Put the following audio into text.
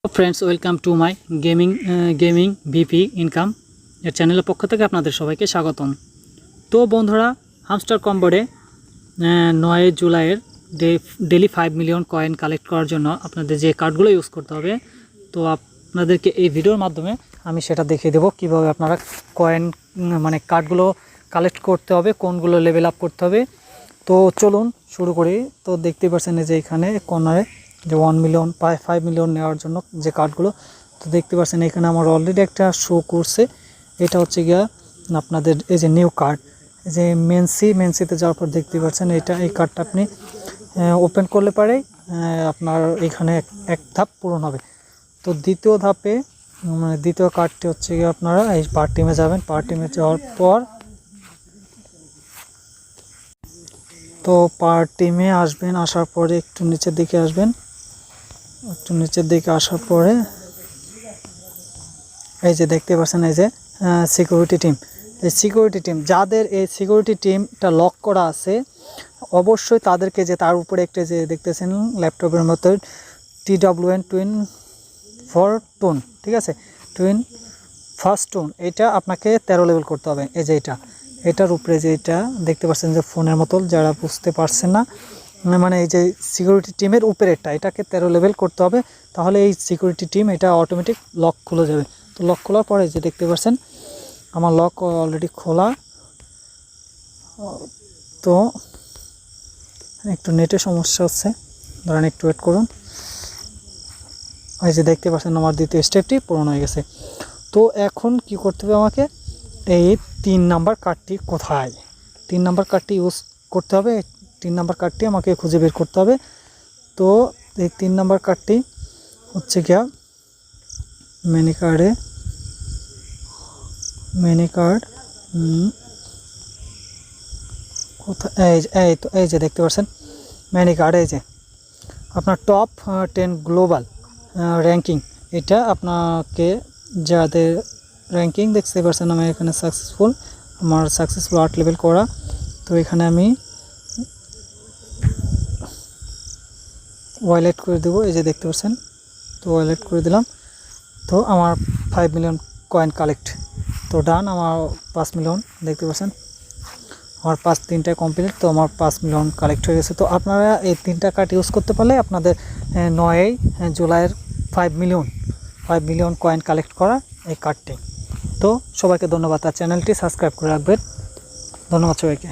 Friends welcome to my gaming VP income এর চ্যানেলের পক্ষ থেকে আপনাদের সবাইকে স্বাগতম। তো বন্ধুরা, হামস্টার কম্বোর্ডে 9 জুলাইয়ের ডেলি 5 মিলিয়ন কয়েন কালেক্ট করার জন্য আপনাদের যে কার্ডগুলো ইউজ করতে হবে, তো আপনাদেরকে এই ভিডিওর মাধ্যমে আমি সেটা দেখিয়ে দেবো কীভাবে আপনারা কয়েন মানে কার্ডগুলো কালেক্ট করতে হবে, কোনগুলো লেভেল আপ করতে হবে। তো চলুন শুরু করি। তো দেখতে পাচ্ছেন যে এখানে কর্নারে যে 1 মিলিয়ন 5 মিলিয়ন নেওয়ার জন্য যে কার্ডগুলো, তো দেখতে পাচ্ছেন এখানে আমার অলরেডি একটা শো করছে। এটা হচ্ছে গিয়া আপনাদের এই যে নিউ কার্ড, এই যে মেনসিতে যাওয়ার পর দেখতে পাচ্ছেন এই কার্ডটা আপনি ওপেন করলে পারে আপনার এখানে এক ধাপ পূরণ হবে। তো দ্বিতীয় ধাপে মানে দ্বিতীয় কার্ডটি হচ্ছে গিয়ে আপনারা এই পার টিমে যাবেন। পার টিমে যাওয়ার পর তো পার টিমে আসবেন, আসার পরে একটু নিচের দিকে আসবেন। একটু নিচের দিকে আসার পরে এই যে দেখতে পাচ্ছেন এই যে সিকিউরিটি টিম। এই সিকিউরিটি টিম যাদের এই সিকিউরিটি টিমটা লক করা আছে, অবশ্যই তাদেরকে যে তার উপরে একটা যে দেখতেছেন ল্যাপটপের মতো TWN টুইন ফর টোন, ঠিক আছে, টুইন ফার্স্ট টোন, এটা আপনাকে 13 লেভেল করতে হবে। এই যে এটার উপরে যে এটা দেখতে পাচ্ছেন যে ফোনের মতো, যারা বুঝতে পারছেন না মানে এই যে সিকিউরিটি টিমের উপরেরটা, এটাকে 13 লেভেল করতে হবে। তাহলে এই সিকিউরিটি টিম এটা অটোমেটিক লক খুলে যাবে। তো লক খোলার পরে যে দেখতে পাচ্ছেন আমার লক অলরেডি খোলা। তো একটু নেটের সমস্যা হচ্ছে, ধরেন একটু ওয়েট করুন। এই যে দেখতে পাচ্ছেন আমার দ্বিতীয় স্টেপটি পূরণ হয়ে গেছে। তো এখন কি করতে হবে আমাকে, এই 3 নাম্বার কার্ডটি কোথায়, 3 নাম্বার কার্ডটি ইউজ করতে হবে। 3 নাম্বার কার্ডটি আমাকে খুঁজে বের করতে হবে। তো এই 3 নাম্বার কার্ডটি হচ্ছে গিয়া মেনি কার্ড কোথায়, এই যে দেখতে পাচ্ছেন মেনি কার্ড, এই যে আপনার টপ 10 গ্লোবাল র্যাঙ্কিং। এটা আপনাকে যাদের র্যাঙ্কিং দেখতে পাচ্ছেন আমি এখানে আমার সাকসেসফুল 8 লেভেল করা। তো এখানে আমি ওয়ালেট করে দেবো, এই যে দেখতে পাচ্ছেন। তো ওয়ালেট করে দিলাম। তো আমার 5 মিলিয়ন কয়েন কালেক্ট। তো ডান, আমার 5 মিলিয়ন দেখতে পাচ্ছেন আমার 3টা কমপ্লিট। তো আমার 5 মিলিয়ন কালেক্ট হয়ে গেছে। তো আপনারা এই 3টা কার্ড ইউজ করতে পারলে আপনাদের 9 জুলাইয়ের 5 মিলিয়ন কয়েন কালেক্ট করা এই কার্ডটি। তো সবাইকে ধন্যবাদ, আর চ্যানেলটি সাবস্ক্রাইব করে রাখবেন। ধন্যবাদ সবাইকে।